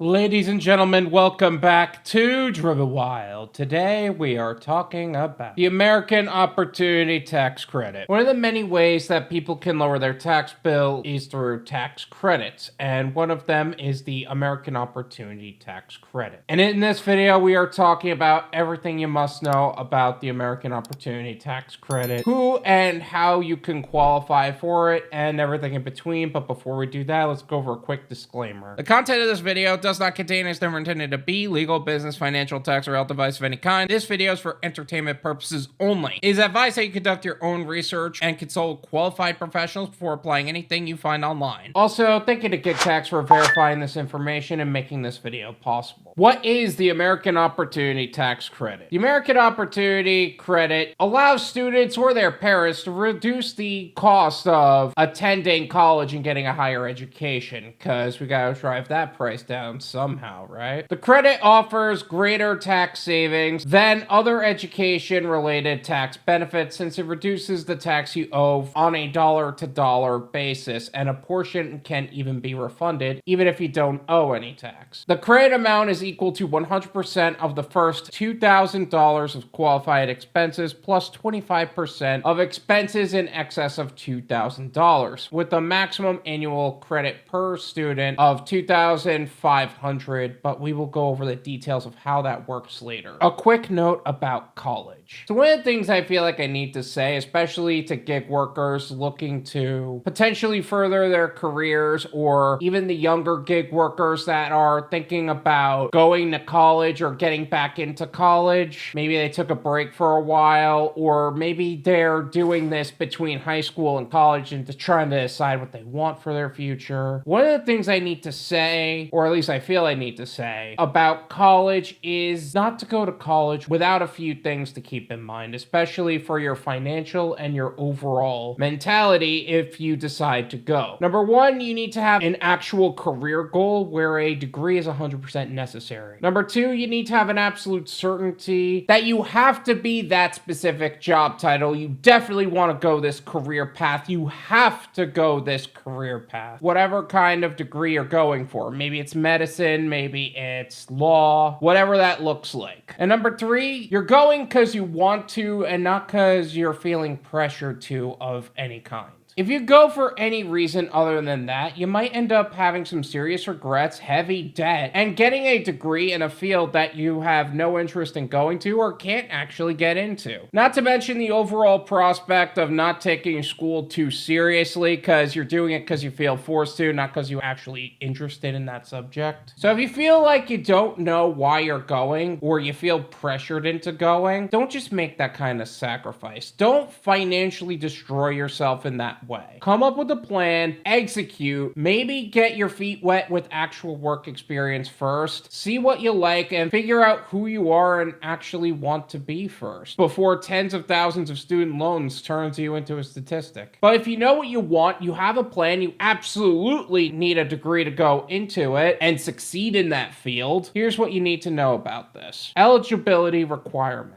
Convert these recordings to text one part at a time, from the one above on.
Ladies and gentlemen, welcome back to Driven Wyld. Today we are talking about the American Opportunity Tax Credit. One of the many ways that people can lower their tax bill is through tax credits, and one of them is the American Opportunity Tax Credit. And in this video, we are talking about everything you must know about the American Opportunity Tax Credit, who and how you can qualify for it, and everything in between. But before we do that, let's go over a quick disclaimer. The content of this video does not contain is never intended to be legal, business, financial, tax, or health advice of any kind. This video is for entertainment purposes only. It is advised that you conduct your own research and consult qualified professionals before applying anything you find online. Also, thank you to GigTax for verifying this information and making this video possible. What is the American Opportunity Tax Credit? The American Opportunity Credit allows students or their parents to reduce the cost of attending college and getting a higher education, because we gotta drive that price down somehow, right? The credit offers greater tax savings than other education-related tax benefits, since it reduces the tax you owe on a dollar-to-dollar basis, and a portion can even be refunded even if you don't owe any tax. The credit amount is equal to 100% of the first $2,000 of qualified expenses plus 25% of expenses in excess of $2,000, with a maximum annual credit per student of $2,500, but we will go over the details of how that works later. A quick note about college. So one of the things I feel like I need to say, especially to gig workers looking to potentially further their careers, or even the younger gig workers that are thinking about going to college or getting back into college. Maybe they took a break for a while, or maybe they're doing this between high school and college and trying to decide what they want for their future. One of the things I need to say, or at least I feel I need to say, about college is not to go to college without a few things to keep in mind, especially for your financial and your overall mentality if you decide to go. Number one, you need to have an actual career goal where a degree is 100% necessary. Number two, you need to have an absolute certainty that you have to be that specific job title. You definitely want to go this career path. You have to go this career path, whatever kind of degree you're going for. Maybe it's medicine, maybe it's law, whatever that looks like. And number three, you're going because you want to and not because you're feeling pressured to of any kind. If you go for any reason other than that, you might end up having some serious regrets, heavy debt, and getting a degree in a field that you have no interest in going to or can't actually get into. Not to mention the overall prospect of not taking school too seriously because you're doing it because you feel forced to, not because you're actually interested in that subject. So if you feel like you don't know why you're going, or you feel pressured into going, don't just make that kind of sacrifice. Don't financially destroy yourself in that way. Come up with a plan, execute, maybe get your feet wet with actual work experience first, see what you like, and figure out who you are and actually want to be first, before tens of thousands of student loans turns you into a statistic. But if you know what you want, you have a plan, you absolutely need a degree to go into it and succeed in that field, here's what you need to know about this. Eligibility requirements.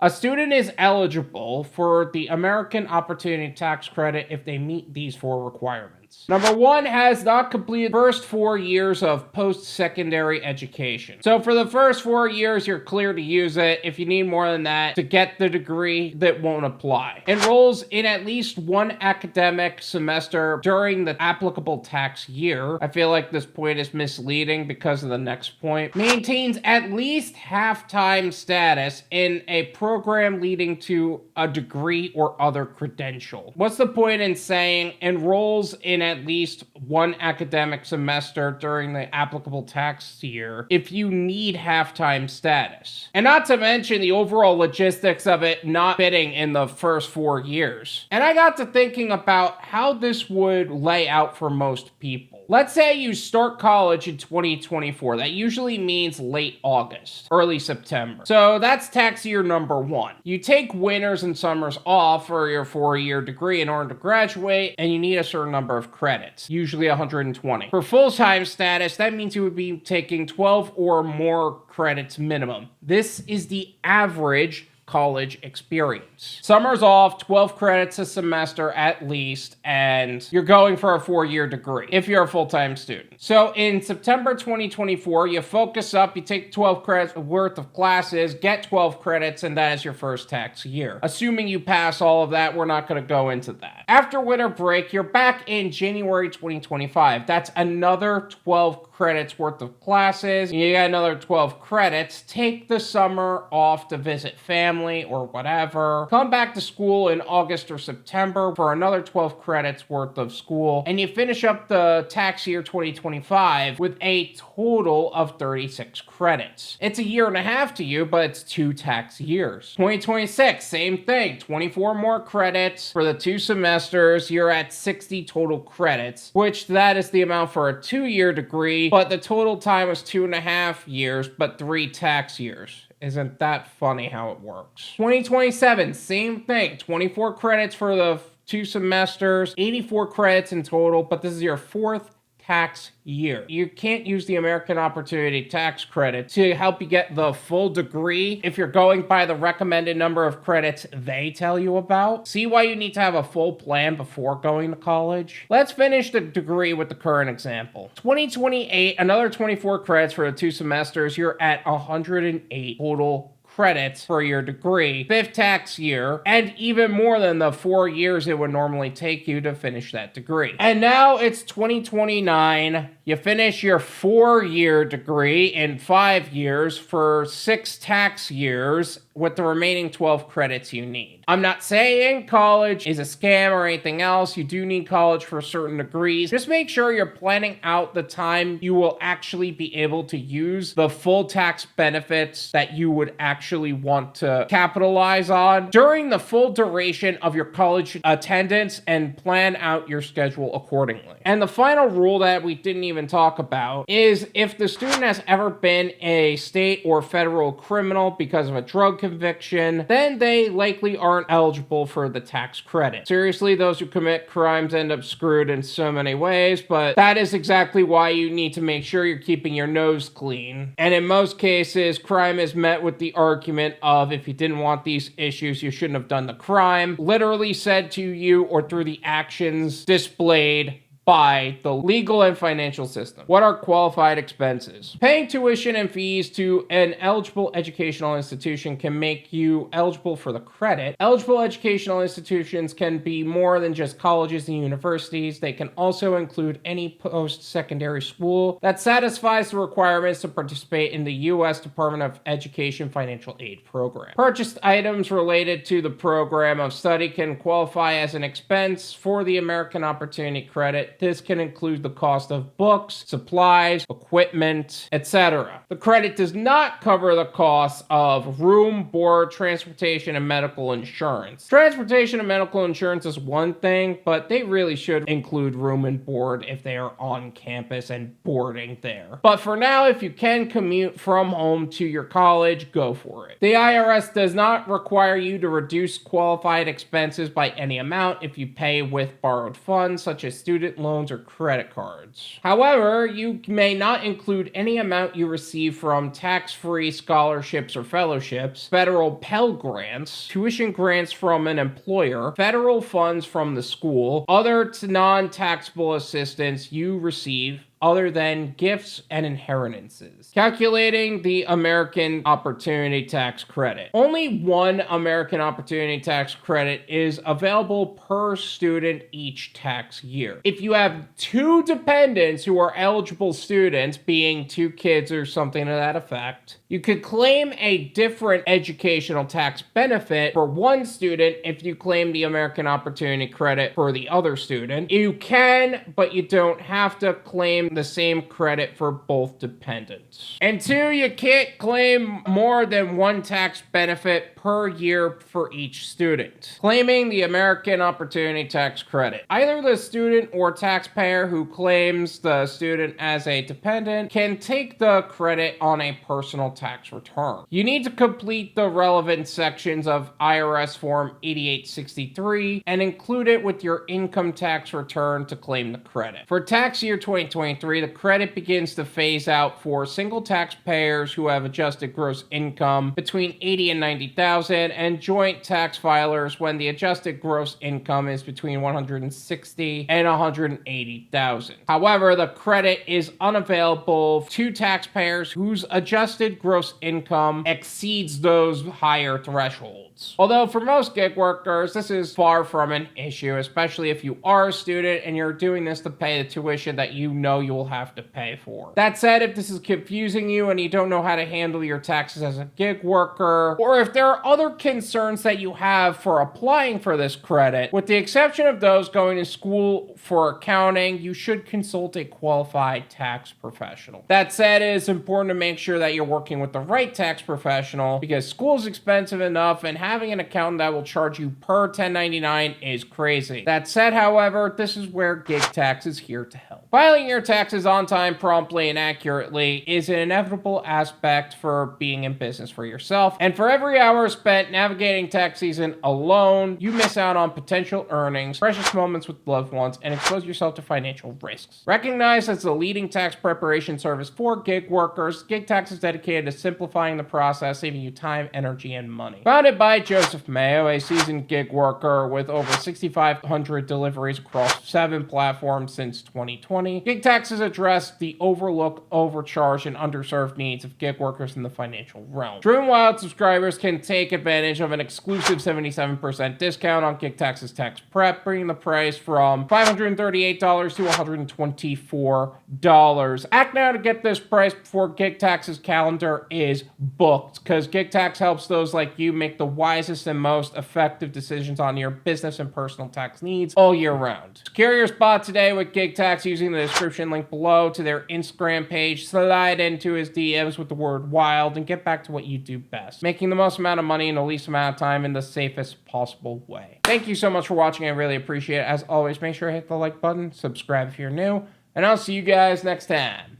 A student is eligible for the American Opportunity Tax Credit if they meet these four requirements. Number one, has not completed the first 4 years of post-secondary education. So for the first 4 years, you're clear to use it. If you need more than that to get the degree, that won't apply. Enrolls in at least one academic semester during the applicable tax year. I feel like this point is misleading because of the next point. Maintains at least half-time status in a program leading to a degree or other credential. What's the point in saying enrolls in at least one academic semester during the applicable tax year if you need half-time status? And not to mention the overall logistics of it not fitting in the first 4 years. And I got to thinking about how this would lay out for most people. Let's say you start college in 2024. That usually means late August, early September. So that's tax year number one. You take winters and summers off for your 4-year degree in order to graduate, and you need a certain number of credits, usually 120. For full-time status, that means you would be taking 12 or more credits minimum. This is the average college experience. Summer's off, 12 credits a semester at least, and you're going for a 4-year degree if you're a full-time student. So in September 2024, you focus up, you take 12 credits worth of classes, get 12 credits, and that is your first tax year. Assuming you pass all of that, we're not going to go into that. After winter break, you're back in January 2025. That's another 12 credits worth of classes. You got another 12 credits. Take the summer off to visit family or whatever. Come back to school in August or September for another 12 credits worth of school. And you finish up the tax year 2025 with a total of 36 credits. It's a year and a half to you, but it's 2 tax years. 2026, same thing. 24 more credits for the 2 semesters. You're at 60 total credits, which that is the amount for a 2-year degree, but the total time is 2.5 years, but 3 tax years. Isn't that funny how it works? 2027, same thing. 24 credits for the 2 semesters, 84 credits in total, but this is your 4th tax year. You can't use the American Opportunity Tax Credit to help you get the full degree if you're going by the recommended number of credits they tell you about. See why you need to have a full plan before going to college? Let's finish the degree with the current example. 2028, another 24 credits for the 2 semesters. You're at 108 total credits for your degree, 5th tax year, and even more than the 4 years it would normally take you to finish that degree. And now it's 2029. You finish your 4-year degree in 5 years for 6 tax years with the remaining 12 credits you need. I'm not saying college is a scam or anything else. You do need college for certain degrees. Just make sure you're planning out the time you will actually be able to use the full tax benefits that you would actually want to capitalize on during the full duration of your college attendance, and plan out your schedule accordingly. And the final rule that we didn't even talk about is if the student has ever been a state or federal criminal because of a drug conviction, then they likely aren't eligible for the tax credit. Seriously, those who commit crimes end up screwed in so many ways, but that is exactly why you need to make sure you're keeping your nose clean. And in most cases, crime is met with the argument of, if you didn't want these issues, you shouldn't have done the crime, literally said to you or through the actions displayed by the legal and financial system. What are qualified expenses? Paying tuition and fees to an eligible educational institution can make you eligible for the credit. Eligible educational institutions can be more than just colleges and universities. They can also include any post-secondary school that satisfies the requirements to participate in the U.S. Department of Education financial aid program. Purchased items related to the program of study can qualify as an expense for the American Opportunity Credit. This can include the cost of books, supplies, equipment, etc. The credit does not cover the costs of room, board, transportation, and medical insurance. Transportation and medical insurance is one thing, but they really should include room and board if they are on campus and boarding there. But for now, if you can commute from home to your college, go for it. The IRS does not require you to reduce qualified expenses by any amount if you pay with borrowed funds, such as student loans or credit cards. However, you may not include any amount you receive from tax-free scholarships or fellowships, federal Pell Grants, tuition grants from an employer, federal funds from the school, other non-taxable assistance you receive other than gifts and inheritances. Calculating the American Opportunity Tax Credit. Only one American Opportunity Tax Credit is available per student each tax year. If you have 2 dependents who are eligible students, being 2 kids or something to that effect, you could claim a different educational tax benefit for one student if you claim the American Opportunity Credit for the other student. You can, but you don't have to claim the same credit for both dependents. And 2, you can't claim more than one tax benefit per year for each student. Claiming the American Opportunity Tax Credit. Either the student or taxpayer who claims the student as a dependent can take the credit on a personal tax return. You need to complete the relevant sections of IRS Form 8863 and include it with your income tax return to claim the credit. For tax year 2023, 2023, the credit begins to phase out for single taxpayers who have adjusted gross income between $80,000 and $90,000, and joint tax filers when the adjusted gross income is between $160,000 and $180,000. However, the credit is unavailable to taxpayers whose adjusted gross income exceeds those higher thresholds. Although for most gig workers, this is far from an issue, especially if you are a student and you're doing this to pay the tuition that you know you will have to pay for. That said, if this is confusing you and you don't know how to handle your taxes as a gig worker, or if there are other concerns that you have for applying for this credit, with the exception of those going to school for accounting, you should consult a qualified tax professional. That said, it is important to make sure that you're working with the right tax professional, because school is expensive enough and having an accountant that will charge you per 1099 is crazy. That said, however, this is where GigTax is here to help. Filing your taxes on time, promptly, and accurately is an inevitable aspect for being in business for yourself, and for every hour spent navigating tax season alone, you miss out on potential earnings, precious moments with loved ones, and expose yourself to financial risks. Recognized as the leading tax preparation service for gig workers, GigTax is dedicated to simplifying the process, saving you time, energy, and money. Founded by Joseph Mayo, a seasoned gig worker with over 6,500 deliveries across 7 platforms since 2020, GigTax has addressed the overlooked, overcharged, and underserved needs of gig workers in the financial realm. Driven Wyld subscribers can take advantage of an exclusive 77% discount on GigTax's tax prep, bringing the price from $538 to $124. Act now to get this price before GigTax's calendar is booked, because GigTax helps those like you make the wisest and most effective decisions on your business and personal tax needs all year round. Secure your spot today with GigTax using the description link below to their Instagram page. Slide into his DMs with the word wild and get back to what you do best, making the most amount of money in the least amount of time in the safest possible way. Thank you so much for watching. I really appreciate it. As always, make sure to hit the like button, subscribe if you're new, and I'll see you guys next time.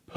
Peace.